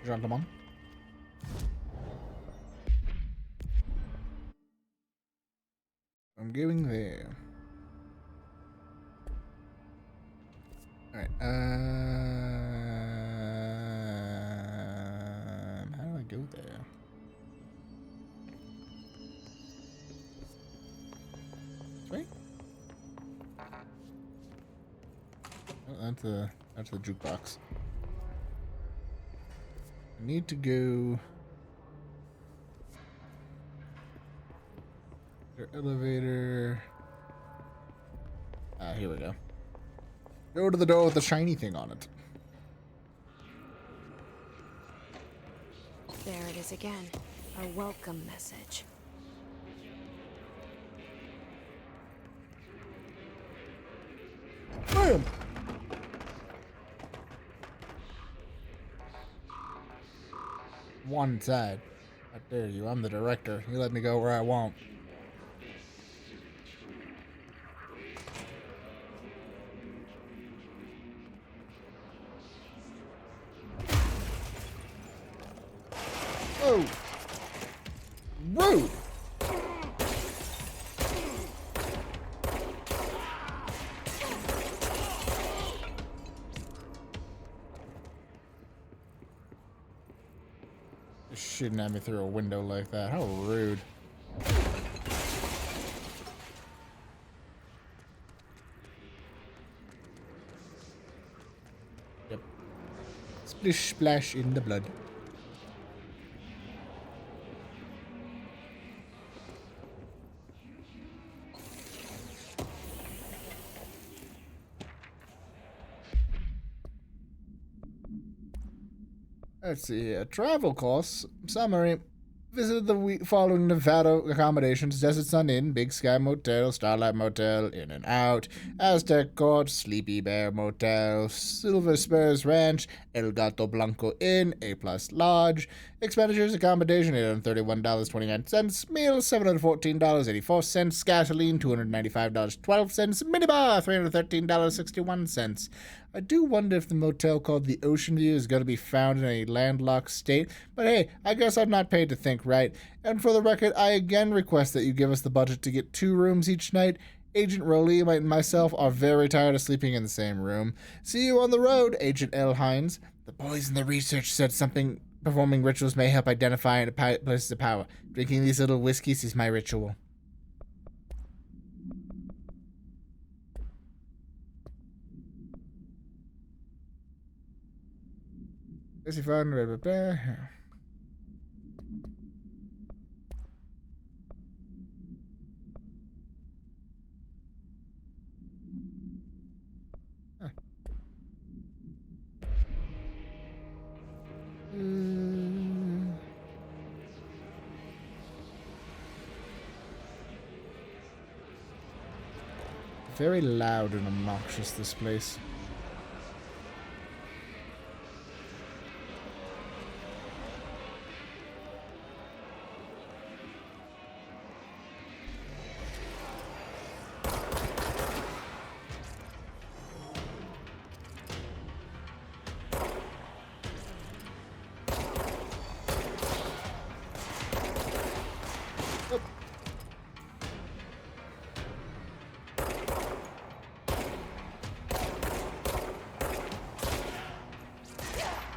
gentlemen. I'm going there. Alright, how do I go there? Right? Oh, that's the jukebox. I need to go. Their elevator. Ah, here we go. Go to the door with the shiny thing on it. There it is again. A welcome message. Bam! One side. I dare you. I'm the director. You let me go where I want. Oh! Rude! Just shooting at me through a window like that. How rude. Yep. Splish splash in the blood. Let's see here. Travel costs. Summary. Visited the week following Nevada accommodations: Desert Sun Inn, Big Sky Motel, Starlight Motel, In and Out, Aztec Court, Sleepy Bear Motel, Silver Spurs Ranch, El Gato Blanco Inn, A Plus Lodge. Expenditures: accommodation $831.29, meals $714.84, gasoline $295.12, minibar $313.61. I do wonder if the motel called the Ocean View is going to be found in a landlocked state, but hey, I guess I'm not paid to think, right? And for the record, I again request that you give us the budget to get 2 rooms each night. Agent Rowley and myself are very tired of sleeping in the same room. See you on the road, Agent L. Hines. The boys in the research said something performing rituals may help identify places of power. Drinking these little whiskeys is my ritual. Is he fun? Very loud and obnoxious, this place.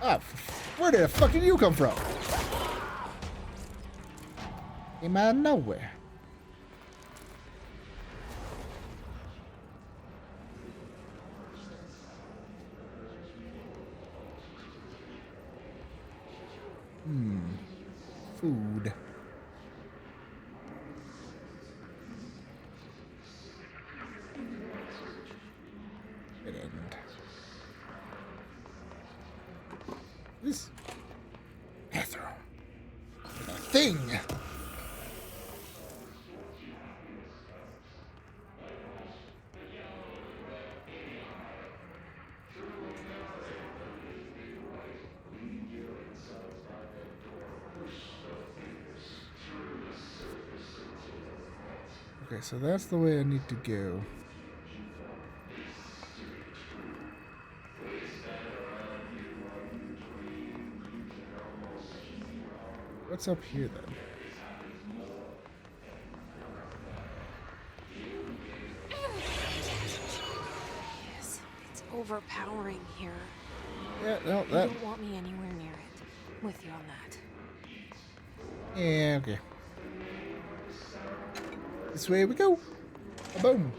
Oh, where the fuck did you come from? Came out of nowhere. Food. Dead end. This bathroom. A thing. Okay, so that's the way I need to go. What's up here then? Yes, it's overpowering here. Yeah, no, You that. don't want me anywhere near it. With you on that. Yeah, okay. This way we go. Boom.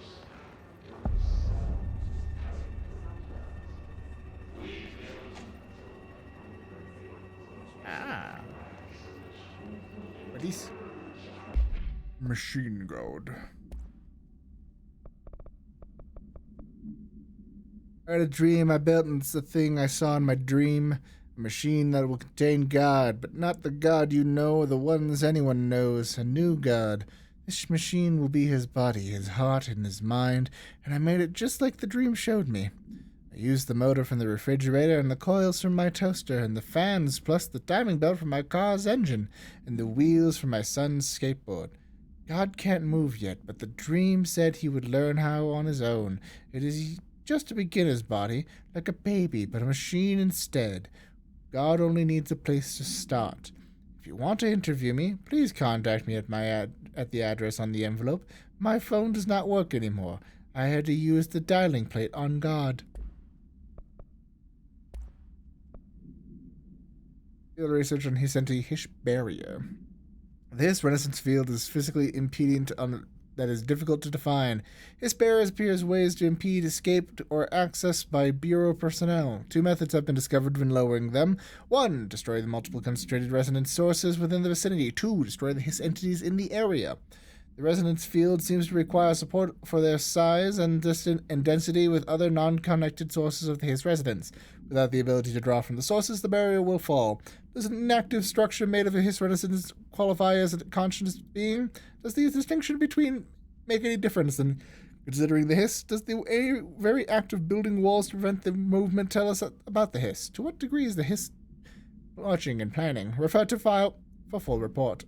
Ah. What is? Machine guard. I had a dream I built, and it's the thing I saw in my dream. A machine that will contain God, but not the God you know or the ones anyone knows. A new God. This machine will be his body, his heart, and his mind, and I made it just like the dream showed me. I used the motor from the refrigerator and the coils from my toaster and the fans plus the timing belt from my car's engine and the wheels from my son's skateboard. God can't move yet, but the dream said he would learn how on his own. It is just a beginner's body, like a baby, but a machine instead. God only needs a place to start. If you want to interview me, please contact me at the address on the envelope. My phone does not work anymore. I had to use the dialing plate on God. Field research on Hisenti Hishberia. This Renaissance field is physically impeding that is difficult to define. Hishberia appears ways to impede escape or access by Bureau personnel. 2 methods have been discovered when lowering them. 1. Destroy the multiple concentrated resonance sources within the vicinity. 2. Destroy the Hiss entities in the area. The resonance field seems to require support for their size and density with other non-connected sources of the Hiss resonance. Without the ability to draw from the sources, the barrier will fall. Does an inactive structure made of a Hiss resonance qualify as a conscious being? Does the distinction between make any difference? And considering the Hiss, does the very act of building walls to prevent the movement tell us about the Hiss? To what degree is the Hiss watching and planning? Refer to file for full report.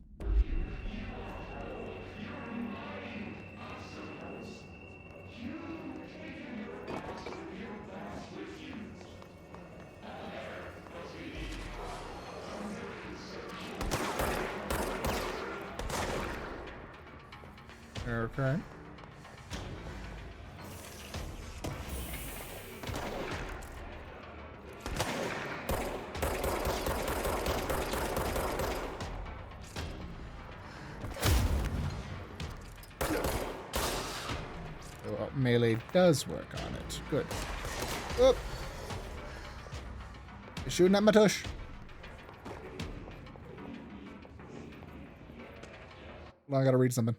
Okay. So, melee does work on it. Good. Oh. You're shooting at my tush. Well, I gotta read something.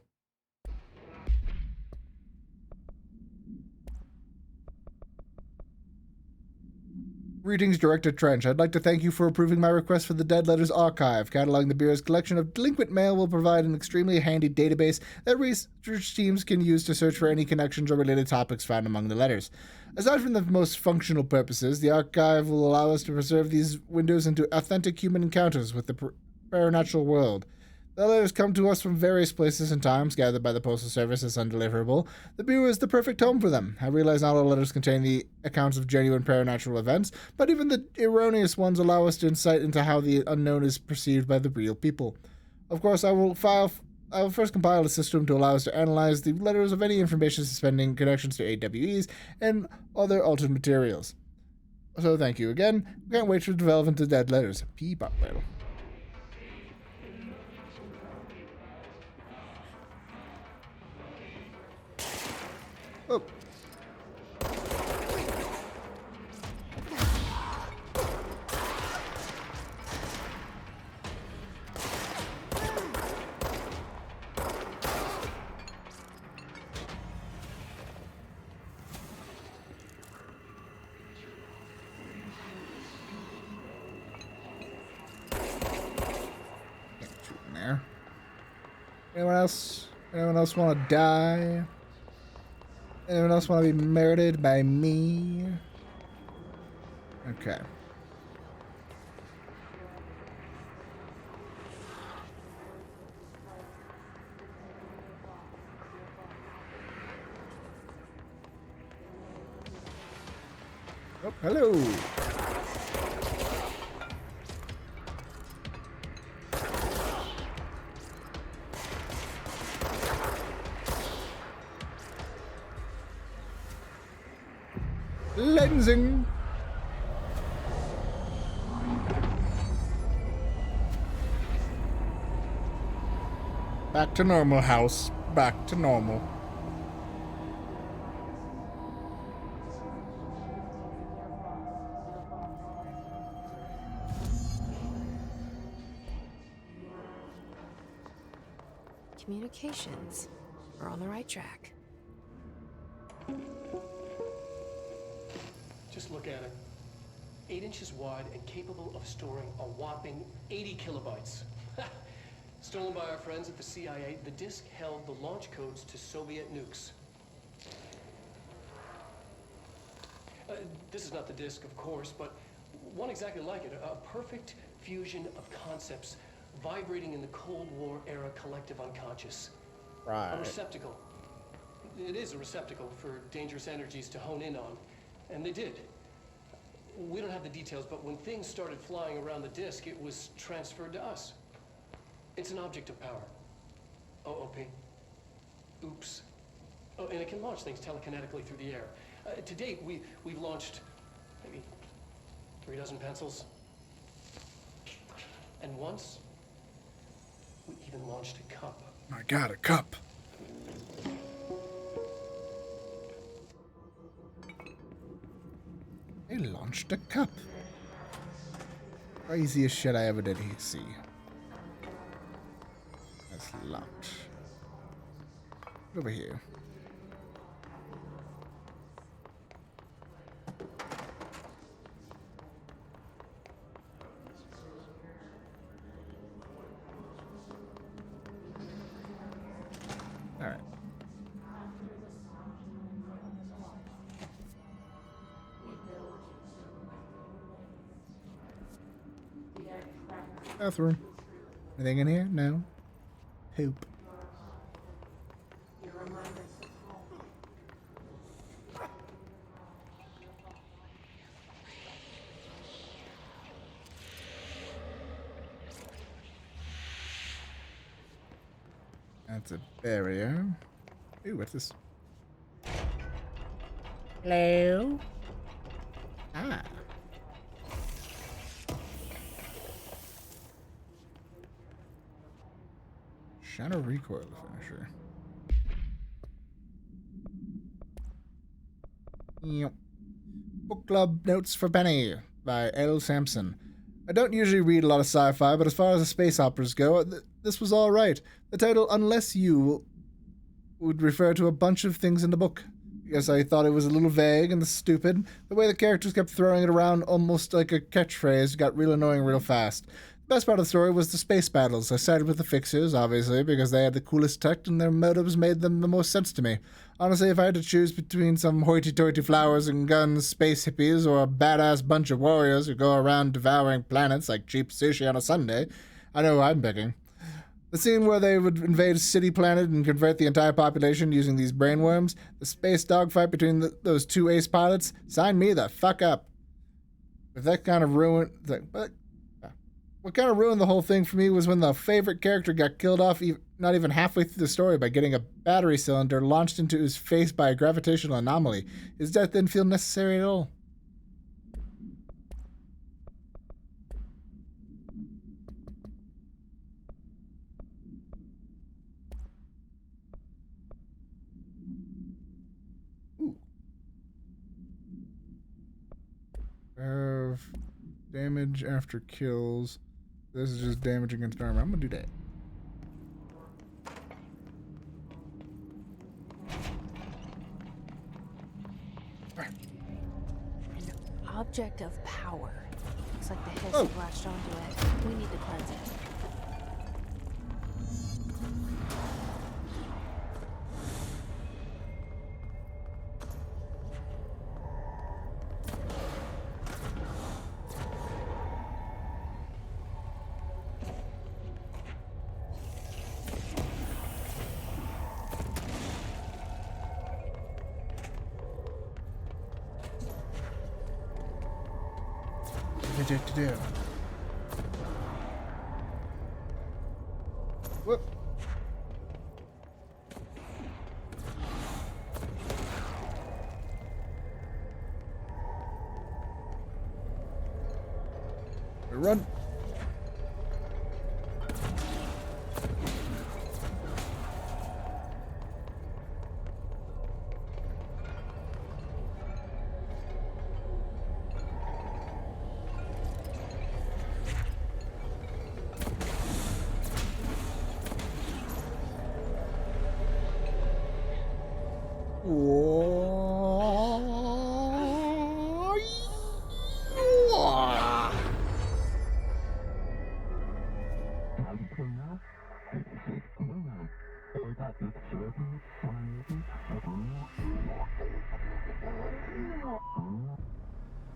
Greetings, Director Trench. I'd like to thank you for approving my request for the Dead Letters Archive. Cataloging the Bureau's collection of delinquent mail will provide an extremely handy database that research teams can use to search for any connections or related topics found among the letters. Aside from the most functional purposes, the archive will allow us to preserve these windows into authentic human encounters with the paranatural world. The letters come to us from various places and times, gathered by the Postal Service as undeliverable. The Bureau is the perfect home for them. I realize not all letters contain the accounts of genuine paranatural events, but even the erroneous ones allow us to insight into how the unknown is perceived by the real people. Of course, I will first compile a system to allow us to analyze the letters of any information suspending connections to AWEs and other altered materials. So thank you again. Can't wait to develop into Dead Letters. P. Butler. Oh. Can't shoot in there. Anyone else? Anyone else want to die? Anyone else want to be murdered by me? Okay. Oh, hello. cleansing. Back to normal, house. Back to normal. Communications. We're on the right track. Just look at it. 8 inches wide and capable of storing a whopping 80 kilobytes. Stolen by our friends at the CIA, the disk held the launch codes to Soviet nukes. This is not the disk, of course, but one exactly like it. A perfect fusion of concepts vibrating in the Cold War era collective unconscious. Right. A receptacle. It is a receptacle for dangerous energies to hone in on. And they did. We don't have the details, but when things started flying around the disk, it was transferred to us. It's an object of power. OOP. Oops. Oh, and it can launch things telekinetically through the air. To date, we've launched maybe 3 dozen pencils. And once, we even launched a cup. I got a cup. They launched a cup. Craziest shit I ever did see. That's locked. Over here. All right. Bathroom. Anything in here? No. Poop. That's a barrier. Ooh, what's this? Hello? Ah. Shadow recoil finisher. Yep. Book Club Notes for Penny by L. Sampson. I don't usually read a lot of sci-fi, but as far as the space operas go, this was all right. The title, Unless You, would refer to a bunch of things in the book. Because I thought it was a little vague and stupid. The way the characters kept throwing it around almost like a catchphrase got real annoying real fast. The best part of the story was the space battles. I sided with the Fixers, obviously, because they had the coolest tech and their motives made them the most sense to me. Honestly, if I had to choose between some hoity-toity flowers and guns, space hippies, or a badass bunch of warriors who go around devouring planets like cheap sushi on a Sunday, I know who I'm picking. The scene where they would invade a city planet and convert the entire population using these brainworms, the space dogfight between those two ace pilots, sign me the fuck up. If that kind of ruined... What kind of ruined the whole thing for me was when the favorite character got killed off not even halfway through the story by getting a battery cylinder launched into his face by a gravitational anomaly. His death didn't feel necessary at all. Ooh. Damage after kills. This is just damage against armor. I'm gonna do that. An object of power. Looks like the hiss latched onto it. We need to cleanse it. To do. Whoop. Run.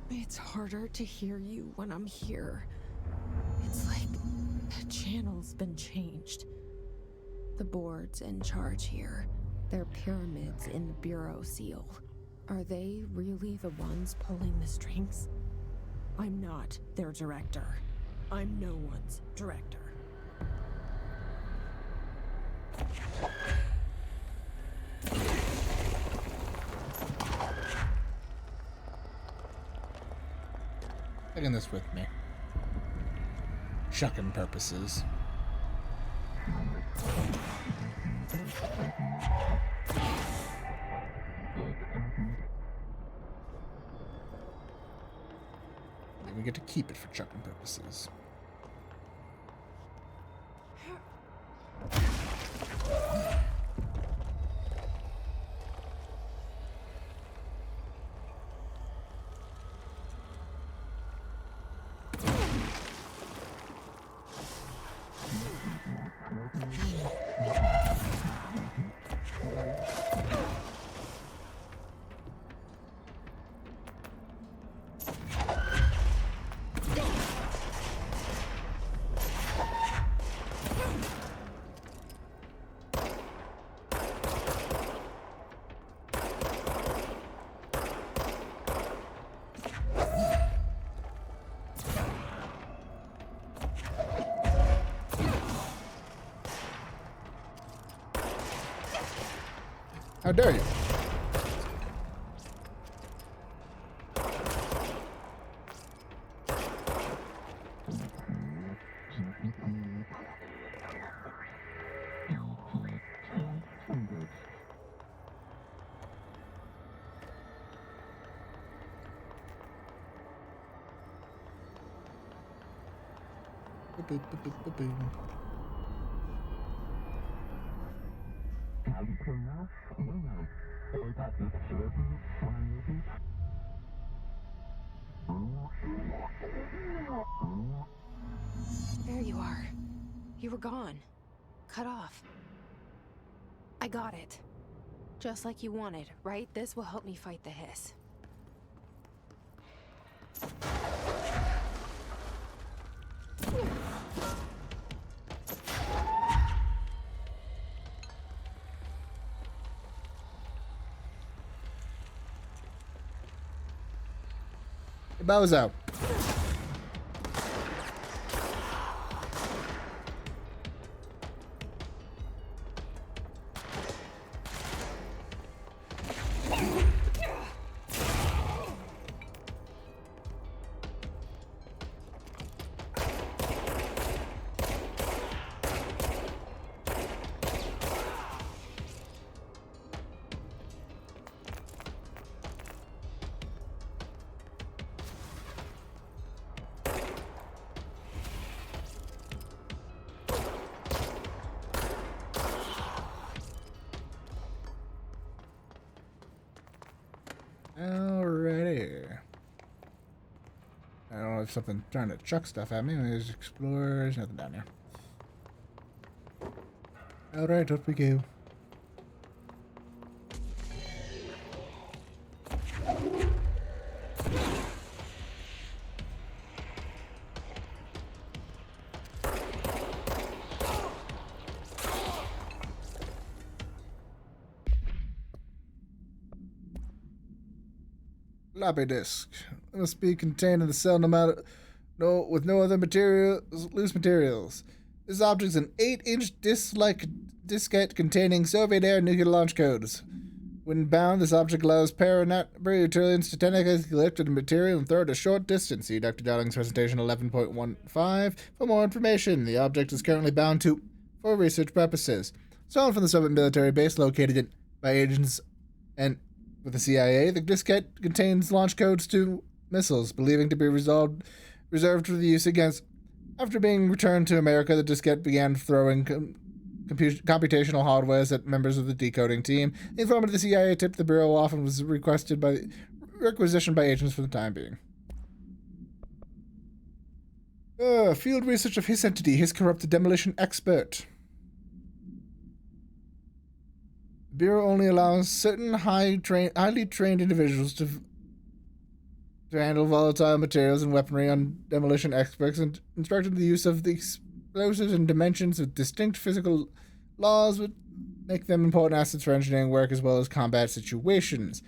It's harder to hear you when I'm here. It's like the channel's been changed. The board's in charge here. They're pyramids in the Bureau seal. Are they really the ones pulling the strings? I'm not their director. I'm no one's director. Taking this with me. Shucking purposes. We get to keep it for chucking purposes. How dare you? There you are. You were gone. Cut off. I got it. Just like you wanted, right? This will help me fight the hiss. Bozo. Alrighty. I don't know if something trying to chuck stuff at me. There's explore. There's nothing down here. Alright, up we go. Floppy disk. It must be contained in the cell with no other loose materials. This object is an 8-inch disc-like diskette containing Soviet-era nuclear launch codes. When bound, this object allows para-Utilians to technically lift a material and throw it a short distance. See Dr. Dowling's presentation 11.15 for more information. The object is currently bound for research purposes. Stolen from the Soviet military base located by agents and with the CIA, the diskette contains launch codes to missiles, believing to be reserved for the use against. After being returned to America, the diskette began throwing computational hardwares at members of the decoding team. The informant of the CIA tipped the Bureau off and was requisitioned by agents for the time being. Field research of his entity, his corrupted demolition expert. The Bureau only allows certain highly trained individuals to handle volatile materials and weaponry on demolition experts and instructed the use of the explosives in dimensions with distinct physical laws would make them important assets for engineering work as well as combat situations.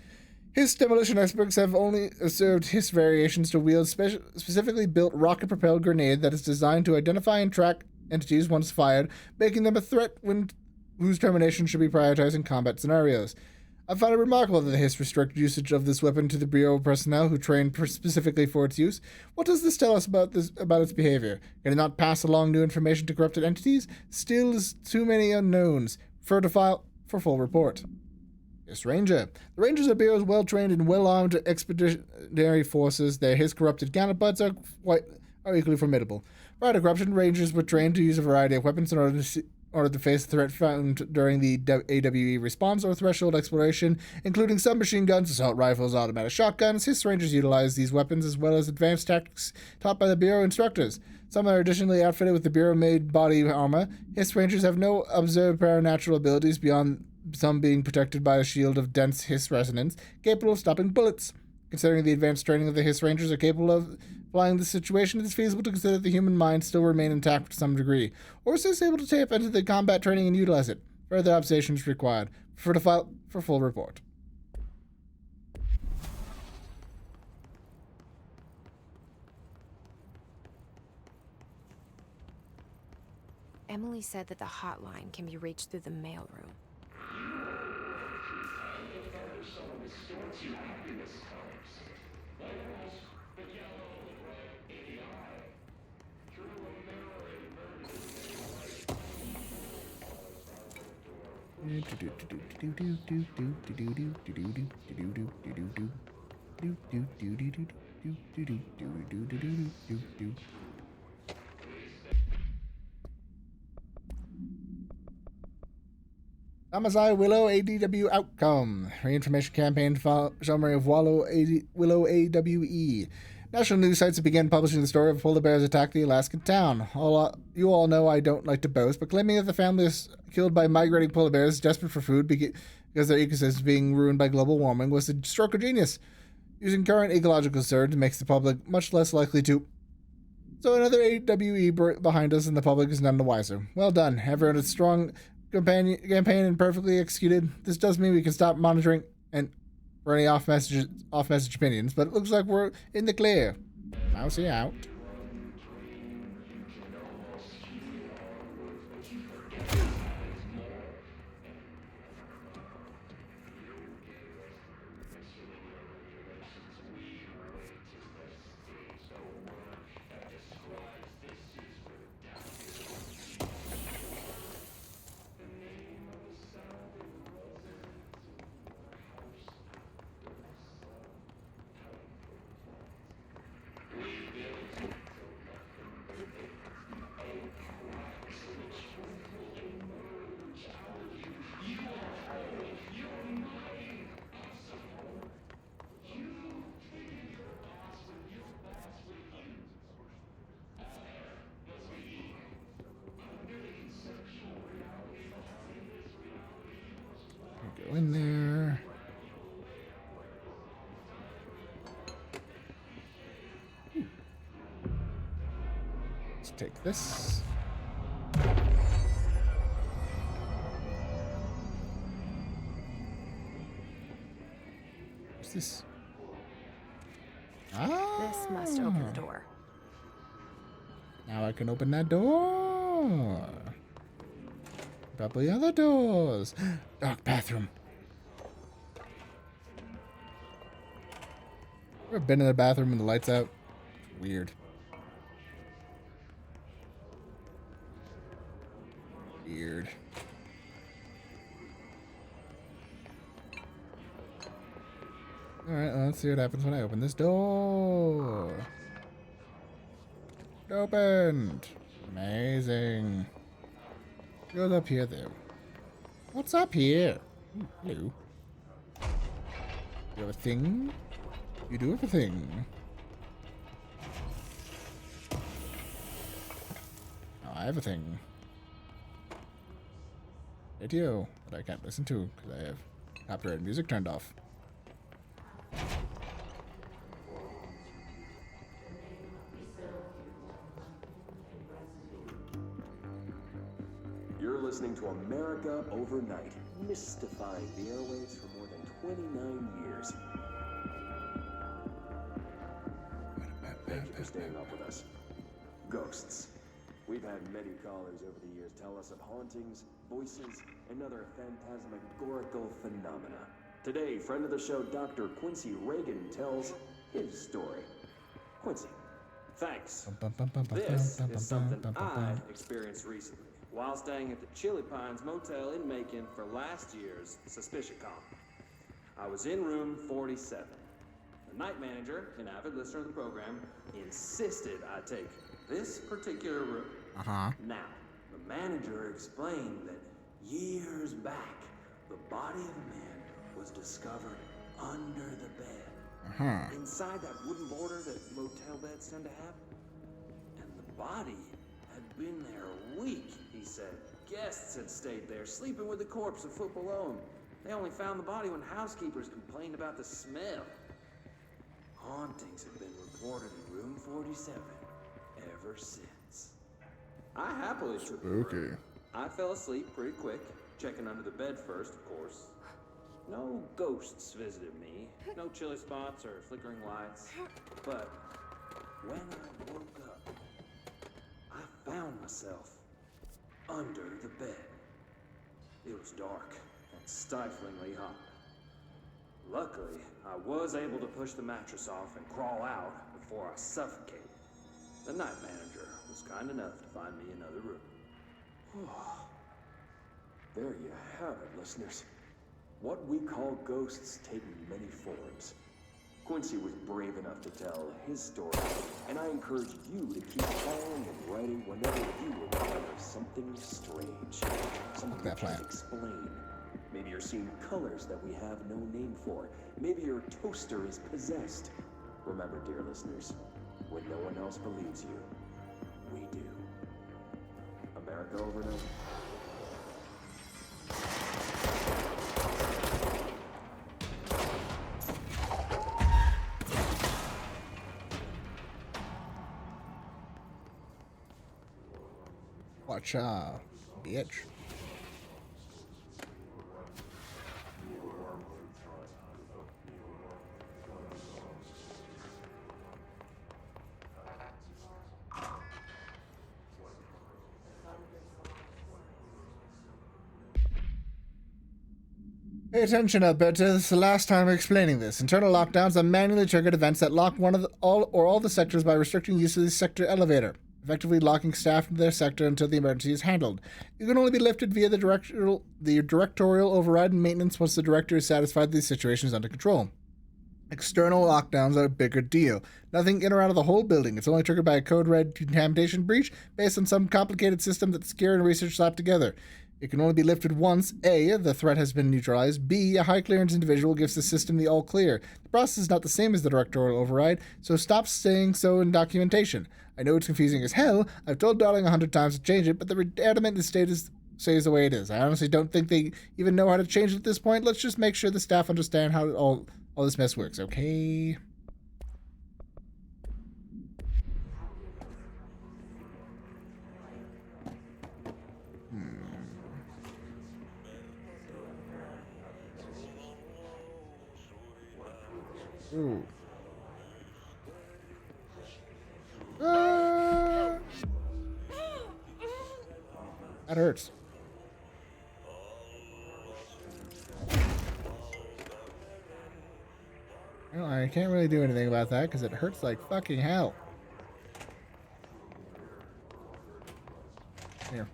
His demolition experts have only observed his variations to wield specifically built rocket-propelled grenade that is designed to identify and track entities once fired, making them a threat whose termination should be prioritized in combat scenarios. I find it remarkable that his restricted usage of this weapon to the Bureau personnel who trained specifically for its use. What does this tell us about its behavior? Can it not pass along new information to corrupted entities? Still is too many unknowns. Refer to file for full report. Yes, Ranger. The Rangers are Bureau's well-trained and well-armed expeditionary forces. His corrupted counterparts are equally formidable. Prior to corruption, Rangers were trained to use a variety of weapons in order to face the threat found during the AWE response or threshold exploration, including submachine guns, assault rifles, automatic shotguns. His Rangers utilize these weapons as well as advanced tactics taught by the Bureau instructors. Some are additionally outfitted with the Bureau-made body armor. His Rangers have no observed paranatural abilities beyond some being protected by a shield of dense hiss resonance, capable of stopping bullets. Considering the advanced training of the Hiss Rangers are capable of applying this situation, it is feasible to consider that the human mind still remain intact to some degree, or is this able to tap into the combat training and utilize it? Further observations required. Refer to file for full report. Emily said that the hotline can be reached through the mailroom. Amazai Willow ADW outcome. Reinformation campaign summary of Willow AWE. National news sites have begun publishing the story of polar bears attack the Alaskan town. You all know I don't like to boast, but claiming that the family is killed by migrating polar bears desperate for food because their ecosystem is being ruined by global warming was a stroke of genius. Using current ecological concerns makes the public much less likely to. So another AWE behind us and the public is none the wiser. Well done. Everyone is strong campaign and perfectly executed. This does mean we can stop monitoring and for any off-message opinions, but it looks like we're in the clear. Mousy out. Go in there. Let's take this. What's this? This must open the door. Now I can open that door. Probably other doors. Dark bathroom. Ever been in the bathroom and the lights out? Weird. Weird. Alright, let's see what happens when I open this door. It opened. Amazing. Goes up here though. What's up here? Ooh, hello. You have a thing? You do have a thing. Oh, I have a thing. Radio that I can't listen to because I have copyrighted music turned off. You're listening to America Overnight, mystifying the airwaves for more than 29 years. Thank you for staying up with us. Ghosts. We've had many callers over the years tell us of hauntings, voices, and other phantasmagorical phenomena. Today, friend of the show, Dr. Quincy Reagan, tells his story. Quincy, thanks. This is something I experienced recently while staying at the Chili Pines Motel in Macon for last year's Suspicion Con. I was in room 47. The night manager, an avid listener of the program, insisted I take this particular room. Now, the manager explained that years back, the body of a man was discovered under the bed. Inside that wooden border that motel beds tend to have. And the body had been there a week, he said. Guests had stayed there, sleeping with the corpse a foot below them. They only found the body when housekeepers complained about the smell. Hauntings have been reported in room 47 ever since. I happily took the room. I fell asleep pretty quick, checking under the bed first, of course. No ghosts visited me, no chilly spots or flickering lights. But when I woke up, I found myself under the bed. It was dark and stiflingly hot. Luckily, I was able to push the mattress off and crawl out before I suffocated. The night manager was kind enough to find me another room. There you have it, listeners. What we call ghosts take many forms. Quincy was brave enough to tell his story, and I encourage you to keep calling and writing whenever you encounter something strange, something you can't explain. Maybe you're seeing colors that we have no name for. Maybe your toaster is possessed. Remember, dear listeners, when no one else believes you, we do. America Overnight. Watch out, bitch. Pay attention up, but this is the last time I'm explaining this. Internal lockdowns are manually triggered events that lock one of all the sectors by restricting use of the sector elevator, effectively locking staff into their sector until the emergency is handled. You can only be lifted via the directorial override and maintenance once the director is satisfied the situation is under control. External lockdowns are a bigger deal. Nothing in or out of the whole building. It's only triggered by a code red contamination breach based on some complicated system that Scare and research slapped together. It can only be lifted once. A, the threat has been neutralized. B, a high clearance individual gives the system the all clear. The process is not the same as the directorial override, so stop saying so in documentation. I know it's confusing as hell. I've told Darling 100 times to change it, but the adamant stays the way it is. I honestly don't think they even know how to change it at this point. Let's just make sure the staff understand how all this mess works, okay? Ooh. That hurts. Well, I can't really do anything about that because it hurts like fucking hell. Here.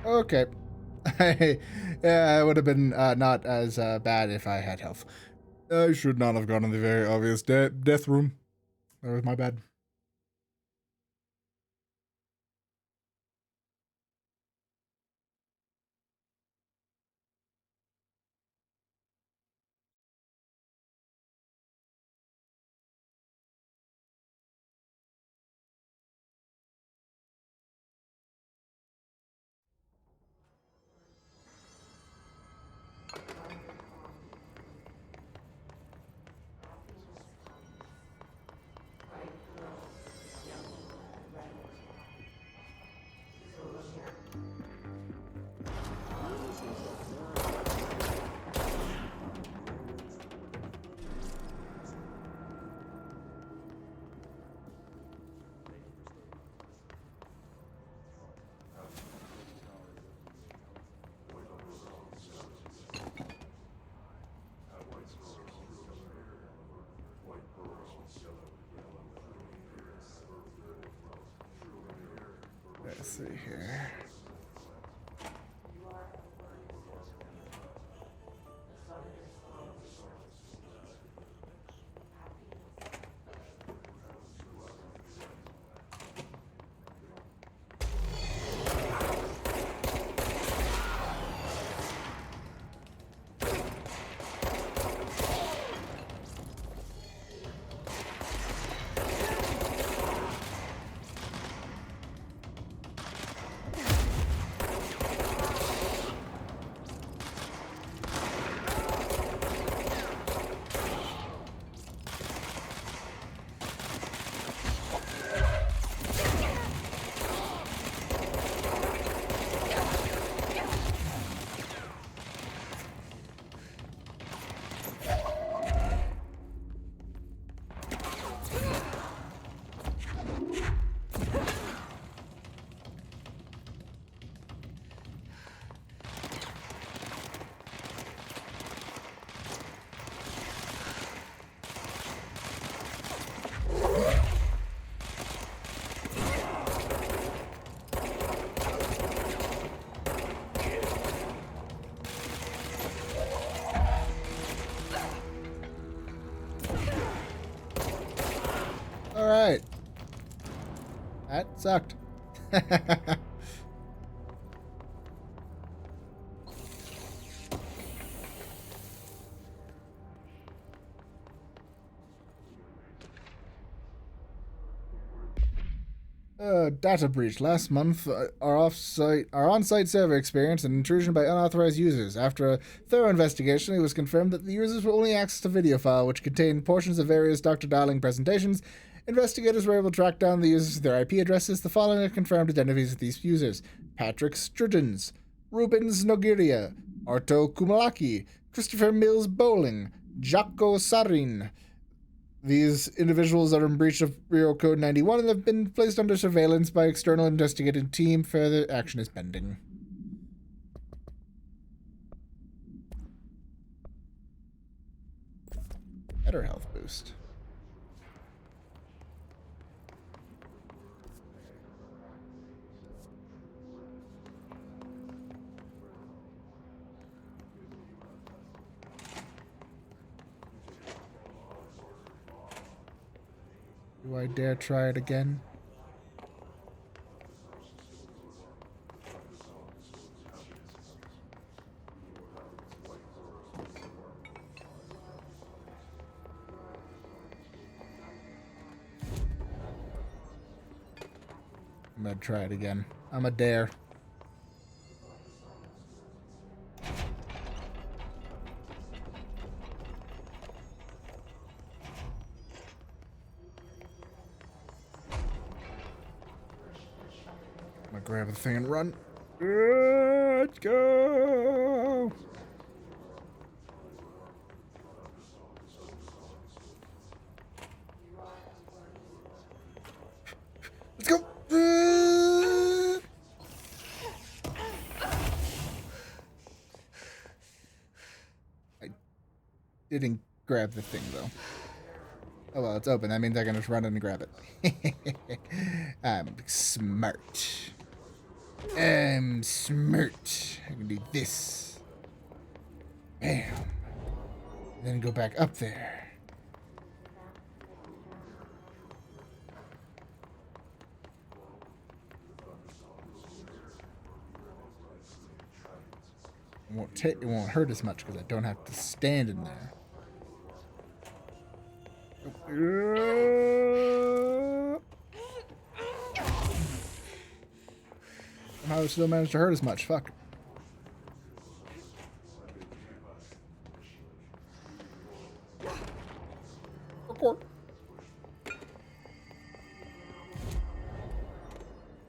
Okay. Yeah, it would have been not as bad if I had health. I should not have gone in the very obvious death room. That was my bad. Let's see here. All right. That sucked. Data breach. Last month, our on-site server experienced an intrusion by unauthorized users. After a thorough investigation, it was confirmed that the users were only accessed a video file which contained portions of various Dr. Darling presentations. Investigators were able to track down the users with their IP addresses. The following are confirmed identities of these users: Patrick Strudens, Rubens Nogiria, Arto Kumalaki, Christopher Mills Bowling, Jaco Sarin. These individuals are in breach of Bureau Code 91 and have been placed under surveillance by external investigating team. Further action is pending. Better health boost. Do I dare try it again? gonna try it again. I'm a dare. I'm gonna grab the thing and run. Let's go! Let's go! I didn't grab the thing, though. Oh, well, it's open. That means I can just run in and grab it. I'm smart. I'm smart. I can do this. Bam. And then go back up there. It won't hurt as much because I don't have to stand in there. Somehow it still managed to hurt as much. Fuck.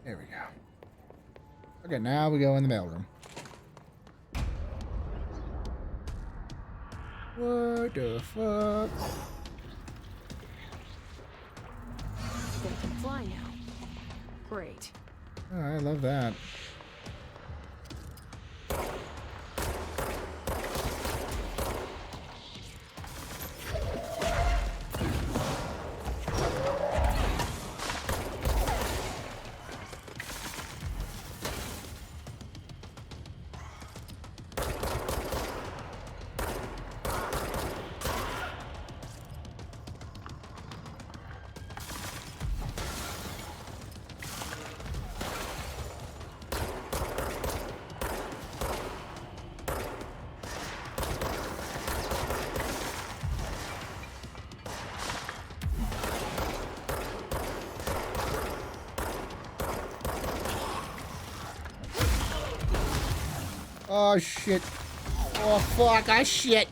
There we go. Okay, now we go in the mailroom. What the fuck? They can fly now. Great. Oh, I love that. Oh shit. Oh fuck, I shit.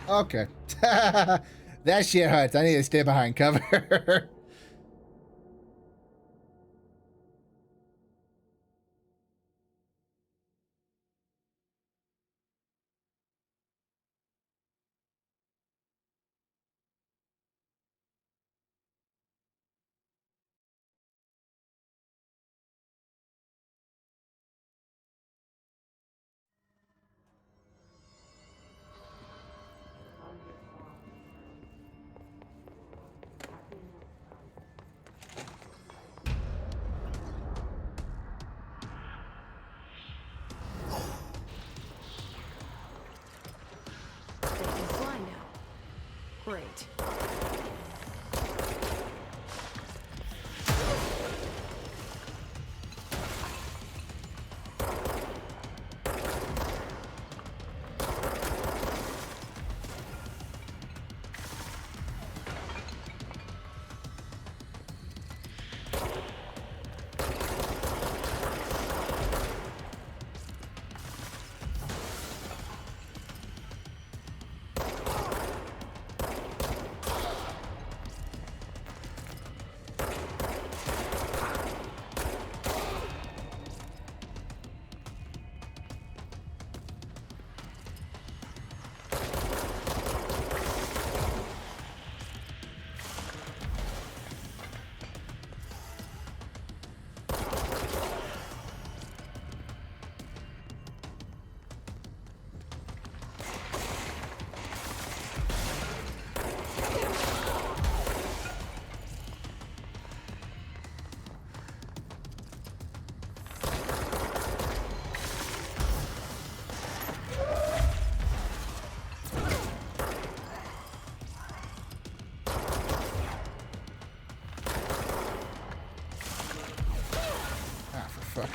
Okay. That shit hurts. I need to stay behind cover. They can fly now. Great.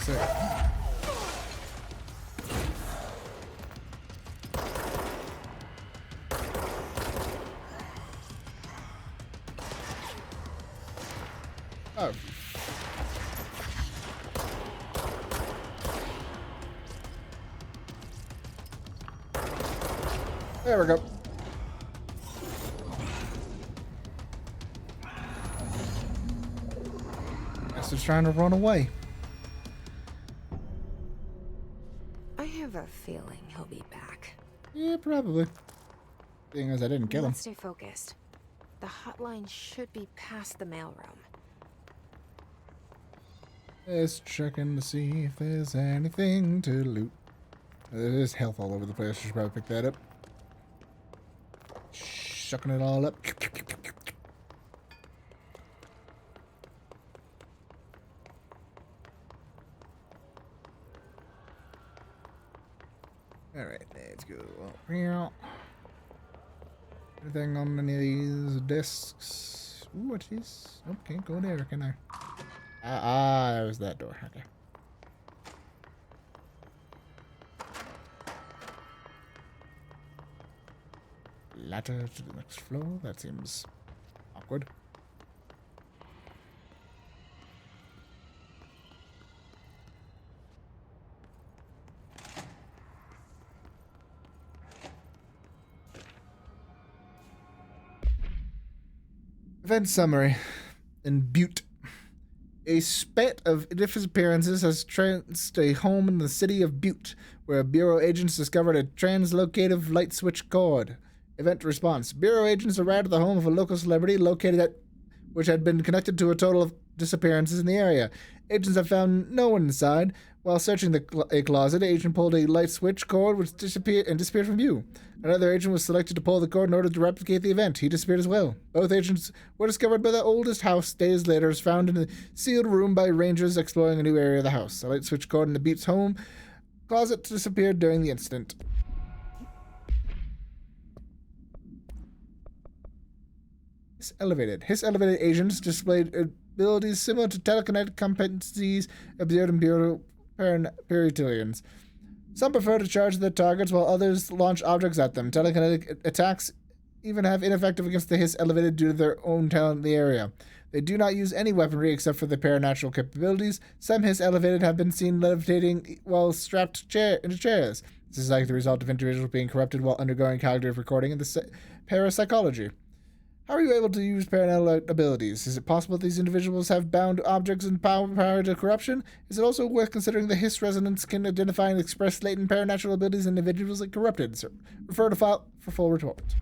sake. Oh. There we go. Guess it's trying to run away. I have a feeling he'll be back. Yeah, probably. Seeing as I didn't kill him. Let's stay focused. The hotline should be past the mailroom. Just checking to see if there's anything to loot. There's health all over the place. I should probably pick that up. Sucking it all up. Alright, let's go up here. Anything on any of these desks? Ooh, what's this? Nope, can't go there, can I? That was that door. Okay. Ladder to the next floor. That seems awkward. Event summary. In Butte, a spate of disappearances has tranced a home in the city of Butte, where Bureau agents discovered a translocative light switch cord. Event response. Bureau agents arrived at the home of a local celebrity located at which had been connected to a total of disappearances in the area. Agents have found no one inside. While searching a closet, agent pulled a light switch cord which disappeared from view. Another agent was selected to pull the cord in order to replicate the event. He disappeared as well. Both agents were discovered by the oldest house days later, as found in a sealed room by rangers exploring a new area of the house. A light switch cord in the Butte's home closet disappeared during the incident. His elevated agents displayed abilities similar to telekinetic competencies observed in Puritans. Some prefer to charge their targets while others launch objects at them. Telekinetic attacks even have ineffective against the Hiss elevated due to their own talent in the area. They do not use any weaponry except for their paranatural capabilities. Some Hiss elevated have been seen levitating while strapped into chairs. This is like the result of individuals being corrupted while undergoing cognitive recording in the parapsychology. How are you able to use paranormal abilities? Is it possible that these individuals have bound objects and power to corruption? Is it also worth considering the Hiss resonance can identify and express latent paranatural abilities in individuals like corrupted? So refer to file for full report.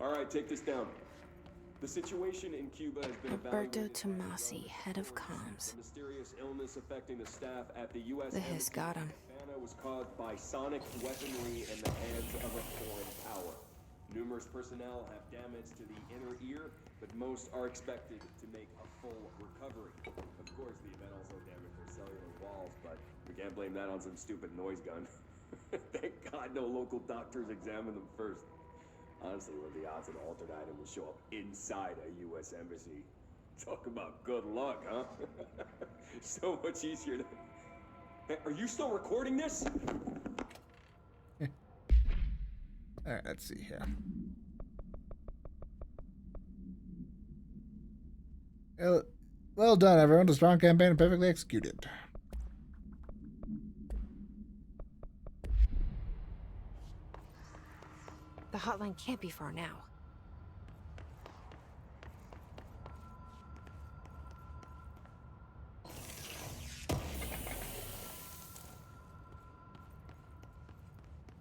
All right, take this down. The situation in Cuba has been Roberto evaluated. Tomasi, head of comms. A mysterious illness affecting the staff at the U.S. The Hiss got him. Havana was caused by sonic weaponry in the hands of a foreign power. Numerous personnel have damage to the inner ear, but most are expected to make a full recovery. Of course, the event also damaged their cellular walls, but we can't blame that on some stupid noise gun. Thank God no local doctors examined them first. Honestly, what are the odds an altered item will show up inside a U.S. embassy? Talk about good luck, huh? So much easier to... Hey, are you still recording this? Alright, let's see here. Well done, everyone. A strong campaign and perfectly executed. The hotline can't be far now.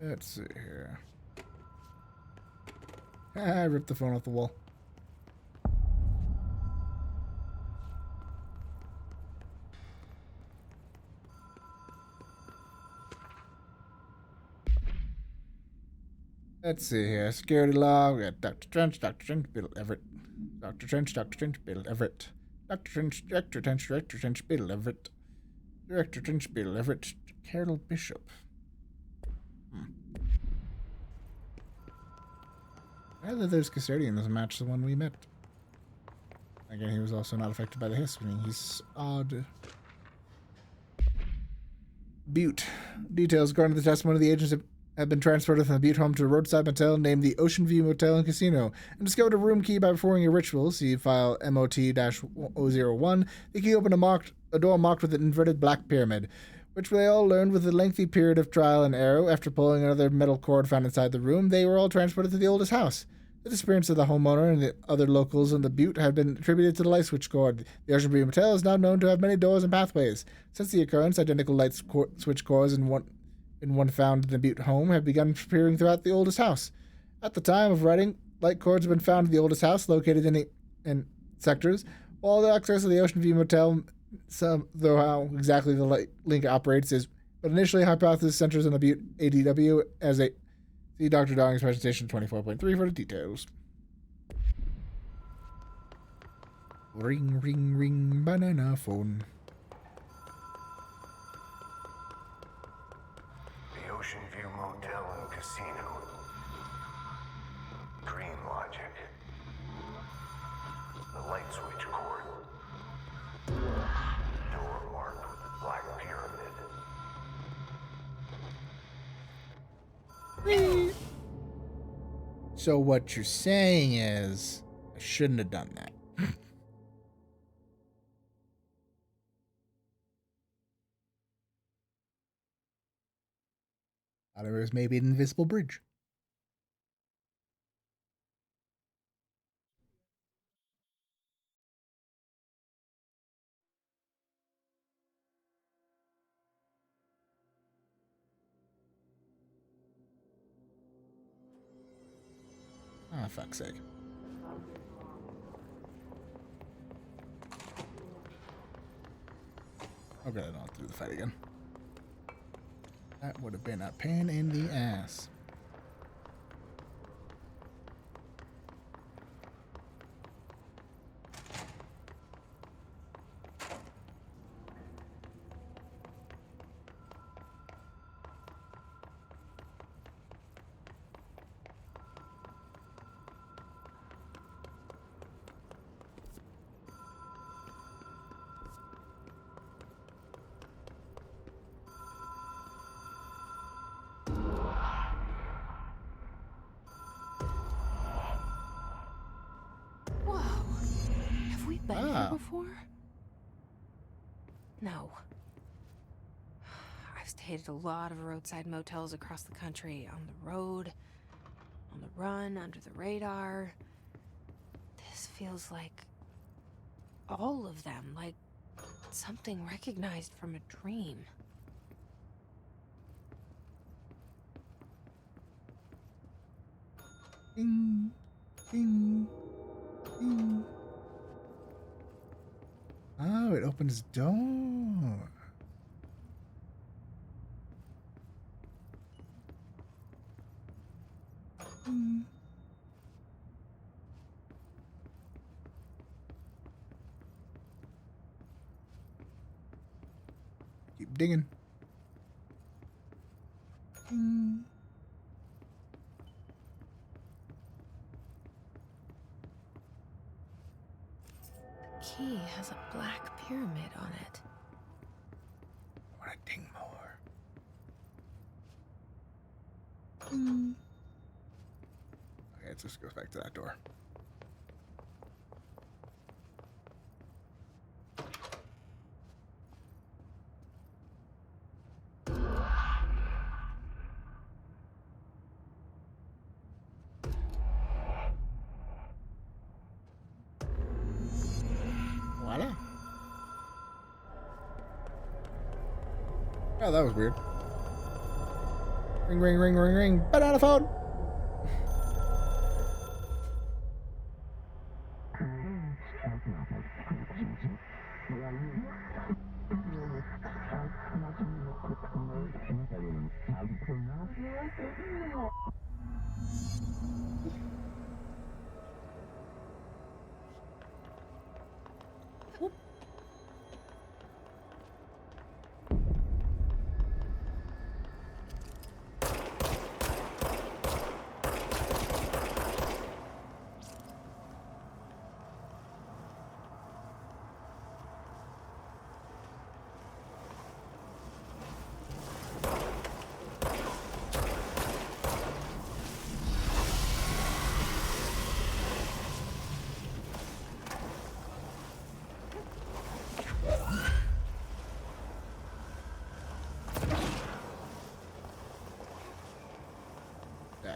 Let's see here. I ripped the phone off the wall. Let's see here. Security log. We got Dr. Trench, Bill Everett. Dr. Trench, Bill Everett. Dr. Trench, Director Trench, Bill Everett. Director Trench, Bill Everett. Carol Bishop. Either those custodians match the one we met. Again, he was also not affected by the hiss, meaning he's odd. Butte. Details regarding the testimony of the agents have been transported from the Butte home to a roadside motel named the Ocean View Motel and Casino and discovered a room key by performing a ritual. See file MOT-001. The key opened a door marked with an inverted black pyramid, which they all learned with a lengthy period of trial and error. After pulling another metal cord found inside the room, they were all transported to the oldest house. The disappearance of the homeowner and the other locals in the Butte have been attributed to the light switch cord. The Ocean View Motel is now known to have many doors and pathways. Since the occurrence, identical light switch cords in one found in the Butte home have begun appearing throughout the oldest house. At the time of writing, light cords have been found in the oldest house, located in sectors, while the access of the Ocean View Motel, though how exactly the light link operates is, but initially hypothesis centers on the Butte ADW as a. See Dr. Dong's presentation 24.3 for the details. Ring, ring, ring, banana phone. The Ocean View Motel and Casino. Dream logic. The light switch cord. Door marked with the black pyramid. So what you're saying is, I shouldn't have done that. Thought it was maybe an invisible bridge. Ah, fuck's sake. Okay, I don't have to do the fight again. That would have been a pain in the ass. Been here before? No. I've stayed at a lot of roadside motels across the country, on the road, on the run, under the radar. This feels like all of them, like something recognized from a dream. Ding, ding, ding. Oh, it opens door. Keep digging. Key has a black pyramid on it. I want to ding more. Okay, let's just go back to that door. Voila. Oh, that was weird. Ring, ring, ring, ring, ring. Banana phone.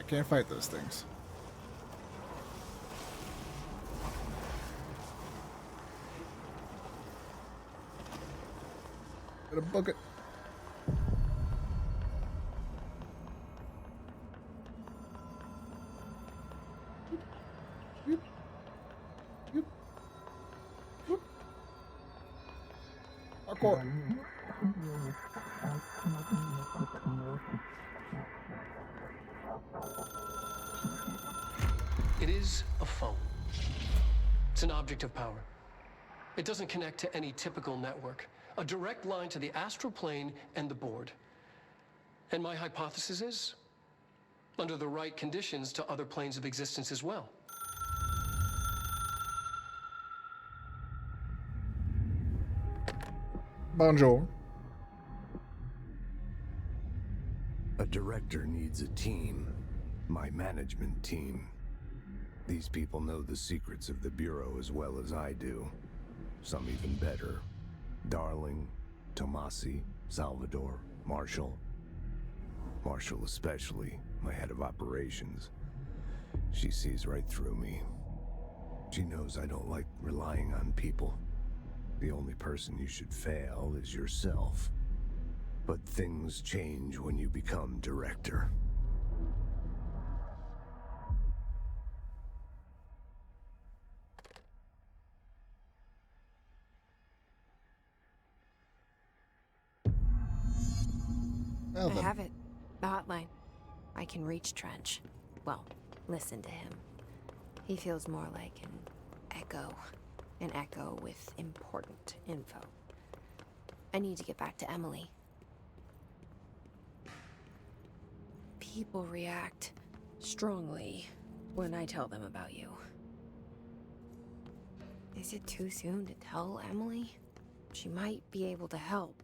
can't fight those things. Gotta book it. Whoop. Whoop. Whoop. Parkour. It is a phone. It's an object of power. It doesn't connect to any typical network. A direct line to the astral plane and the board. And my hypothesis is, under the right conditions, to other planes of existence as well. Bonjour. A director needs a team. My management team. These people know the secrets of the Bureau as well as I do. Some even better. Darling, Tomasi, Salvador, Marshall. Marshall especially, my head of operations. She sees right through me. She knows I don't like relying on people. The only person you should fail is yourself. But things change when you become director. Well I then. have it. The hotline. I can reach Trench. Well, listen to him. He feels more like an echo. An echo with important info. I need to get back to Emily. People react strongly when I tell them about you. Is it too soon to tell Emily? She might be able to help.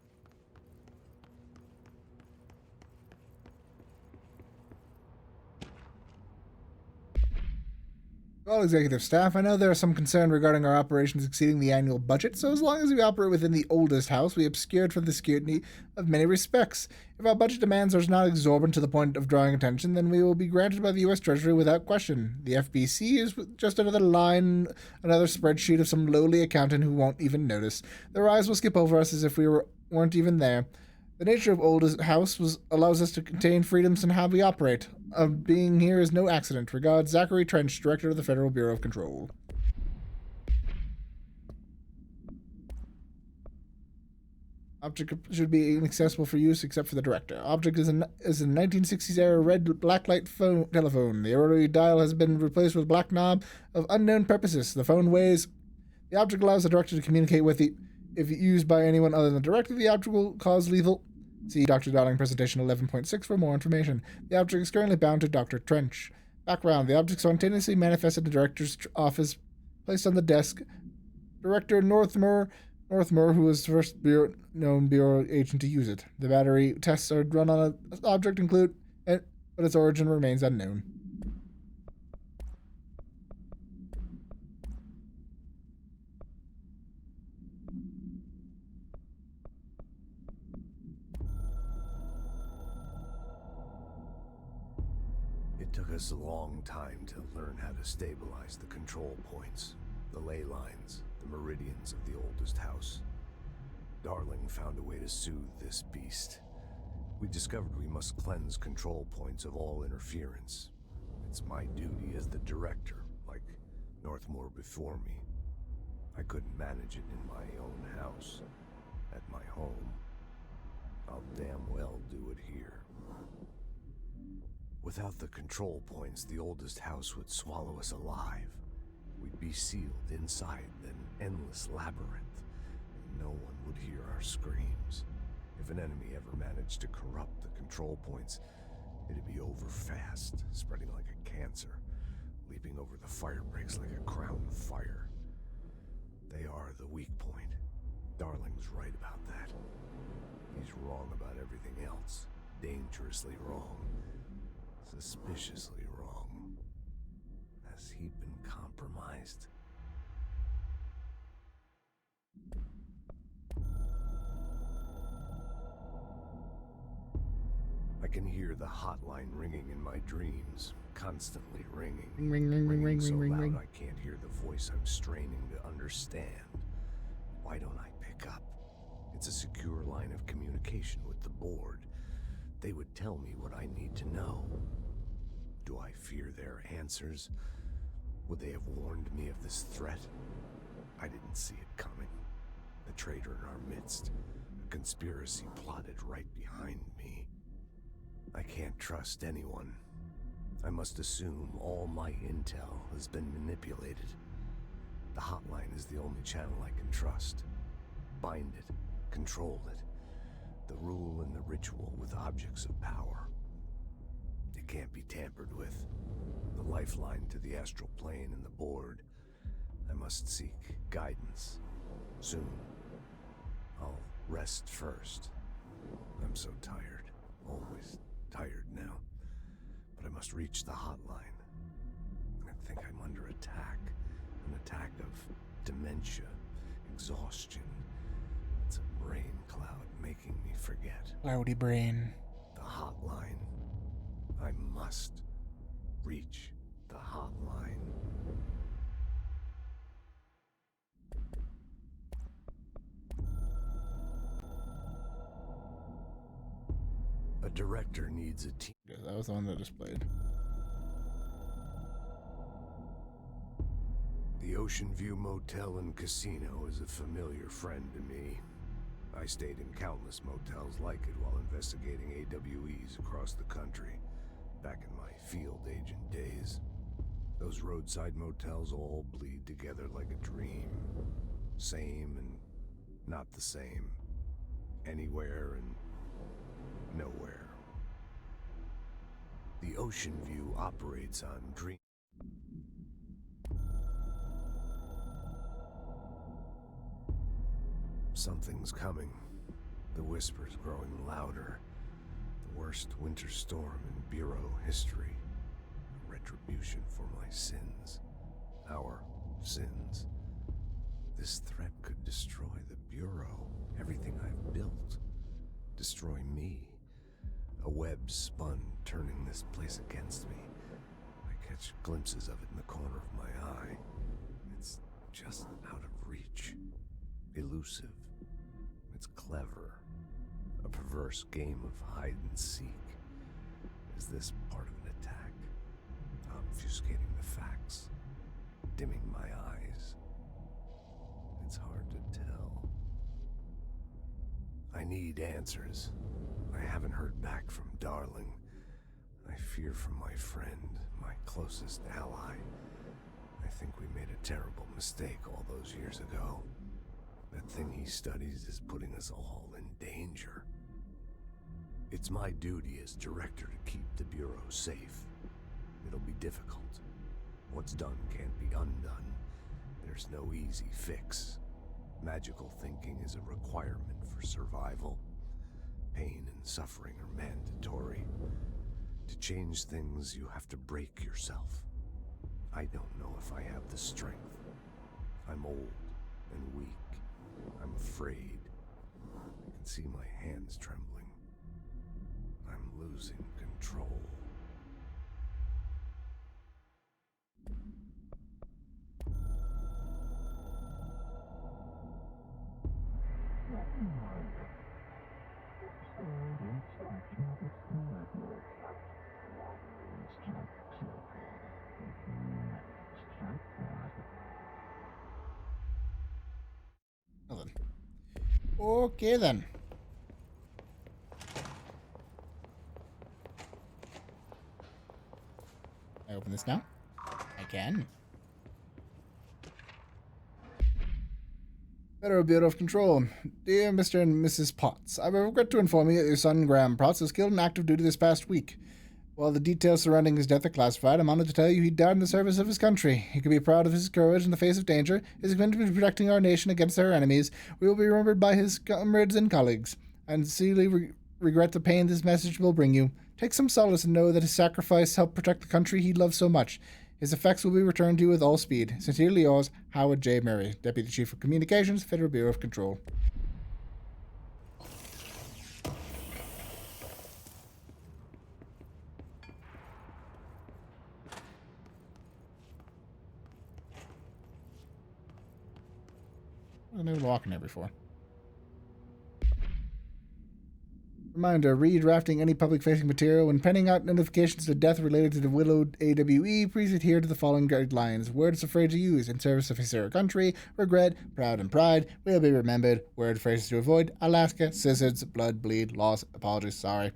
Well, executive staff, I know there is some concern regarding our operations exceeding the annual budget, so as long as we operate within the oldest house, we obscured from the scrutiny of many respects. If our budget demands are not exorbitant to the point of drawing attention, then we will be granted by the U.S. Treasury without question. The FBC is just another line, another spreadsheet of some lowly accountant who won't even notice. Their eyes will skip over us as if we weren't even there. The nature of oldest house allows us to contain freedoms in how we operate. Being here is no accident. Regards, Zachary Trench, Director of the Federal Bureau of Control. Object should be inaccessible for use except for the director. Object is a 1960s era red blacklight telephone. The rotary dial has been replaced with a black knob of unknown purposes. The phone weighs. The object allows the director to communicate with the. If used by anyone other than the director, the object will cause lethal. See Dr. Darling Presentation 11.6 for more information. The object is currently bound to Dr. Trench. Background. The object spontaneously manifested in the director's office, placed on the desk. Director Northmore, who was the first known Bureau agent to use it. The battery tests are run on an object include, but its origin remains unknown. It took us a long time to learn how to stabilize the control points, the ley lines, the meridians of the oldest house. Darling found a way to soothe this beast. We discovered we must cleanse control points of all interference. It's my duty as the director, like Northmore before me. I couldn't manage it in my own house, at my home. I'll damn well do it here. Without the control points, the oldest house would swallow us alive. We'd be sealed inside an endless labyrinth, and no one would hear our screams. If an enemy ever managed to corrupt the control points, it'd be over fast, spreading like a cancer, leaping over the fire breaks like a crown of fire. They are the weak point. Darling's right about that. He's wrong about everything else. Dangerously wrong. Suspiciously wrong. Has he been compromised? I can hear the hotline ringing in my dreams, constantly ringing. Ring, ring, ring, ring, Ringing so ring, ring, loud ring. I can't hear the voice I'm straining to understand. Why don't I pick up? It's a secure line of communication with the board. They would tell me what I need to know. Do I fear their answers? Would they have warned me of this threat? I didn't see it coming. The traitor in our midst. A conspiracy plotted right behind me. I can't trust anyone. I must assume all my intel has been manipulated. The hotline is the only channel I can trust. Bind it, control it. The rule and the ritual with objects of power. It can't be tampered with. The lifeline to the astral plane and the board. I must seek guidance. Soon. I'll rest first. I'm so tired. Always tired now. But I must reach the hotline. I think I'm under attack. An attack of dementia, exhaustion. It's a brain cloud making me forget. Cloudy brain. The hotline. I must reach the hotline. A director needs a team. Yeah, that was the one that just played. The Ocean View Motel and Casino is a familiar friend to me. I stayed in countless motels like it while investigating AWEs across the country, back in my field agent days. Those roadside motels all bleed together like a dream. Same and not the same. Anywhere and nowhere. The Ocean View operates on dream. Something's coming. The whispers growing louder. The worst winter storm in Bureau history. A retribution for my sins. Our sins. This threat could destroy the Bureau. Everything I've built. Destroy me. A web spun, turning this place against me. I catch glimpses of it in the corner of my eye. It's just out of reach. Elusive. It's clever. A perverse game of hide and seek. Is this part of an attack? Obfuscating the facts. Dimming my eyes. It's hard to tell. I need answers. I haven't heard back from Darling. I fear for my friend, my closest ally. I think we made a terrible mistake all those years ago. That thing he studies is putting us all in danger. It's my duty as director to keep the Bureau safe. It'll be difficult. What's done can't be undone. There's no easy fix. Magical thinking is a requirement for survival. Pain and suffering are mandatory. To change things, you have to break yourself. I don't know if I have the strength. I'm old and weak. I'm afraid. I can see my hands trembling. I'm losing control. Nothing. Okay then. Can I open this now? I can. Federal Bureau of Control. Dear Mr. and Mrs. Potts, I regret to inform you that your son Graham Potts was killed in active duty this past week. While the details surrounding his death are classified, I'm honored to tell you he died in the service of his country. He can be proud of his courage in the face of danger, his commitment to protecting our nation against our enemies. We will be remembered by his comrades and colleagues, and sincerely regret the pain this message will bring you. Take some solace and know that his sacrifice helped protect the country he loved so much. His effects will be returned to you with all speed. Sincerely yours, Howard J. Murray, Deputy Chief of Communications, Federal Bureau of Control. I've never walked in here before. Reminder, read drafting any public-facing material. When penning out notifications of death related to the Willow AWE, please adhere to the following guidelines. Words afraid to use in service of his country, regret, proud and pride, will be remembered. Word phrases to avoid, Alaska, scissors, blood, bleed, loss, apologies, sorry.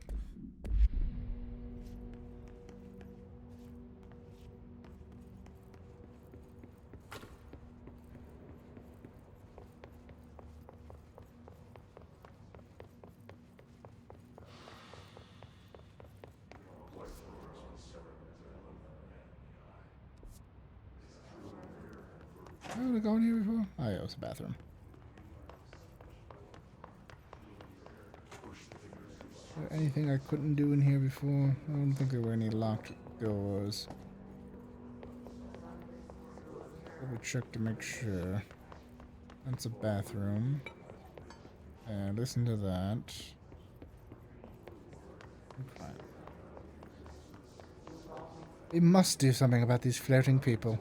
Oh, did I go in here before? Oh, yeah, it was a bathroom. Is there anything I couldn't do in here before? I don't think there were any locked doors. Double check to make sure. That's a bathroom. And listen to that. Okay. We must do something about these flirting people.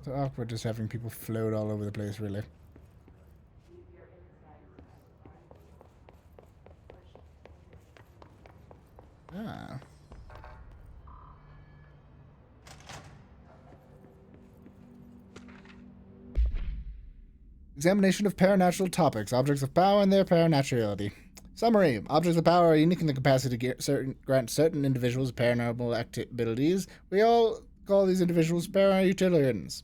So awkward just having people float all over the place, really. Ah. Examination of paranatural topics, objects of power and their paranaturality. Summary. Objects of power are unique in the capacity to grant certain individuals paranormal abilities. We all call these individuals para-utilitarians.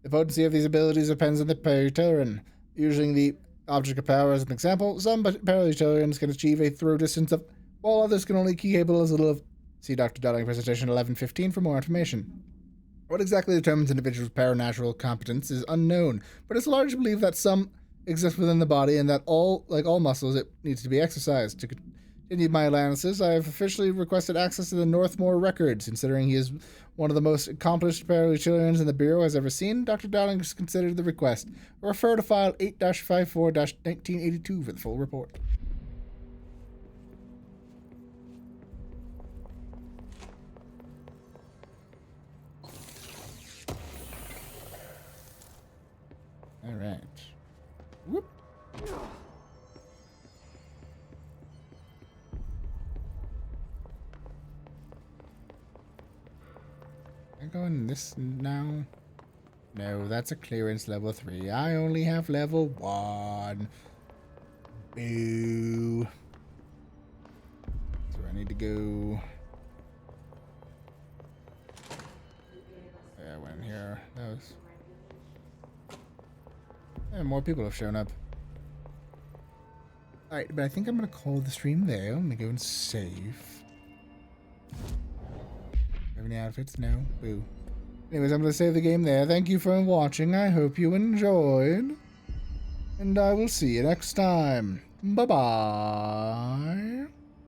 The potency of these abilities depends on the para-utilitarian. Using the object of power as an example, some para-utilitarians can achieve a throw distance of, while others can only key able as little of. See Dr. Darling presentation 1115 for more information. What exactly determines an individual's paranatural competence is unknown, but it's largely believed that some exist within the body and that like all muscles, it needs to be exercised. To continue my analysis, I have officially requested access to the Northmore records. Considering he is one of the most accomplished para-utilitarians in the Bureau has ever seen, Dr. Dowling has considered the request. Refer to file 8-54-1982 for the full report. All right. Whoop. Am I going this now? No, that's a clearance level 3. I only have level 1. Boo. So I need to go. Yeah, I went here. That was. Yeah, more people have shown up. Alright, but I think I'm going to call the stream there. I'm going to go and save. Have any outfits? No? Boo. Anyways, I'm going to save the game there. Thank you for watching. I hope you enjoyed. And I will see you next time. Bye-bye.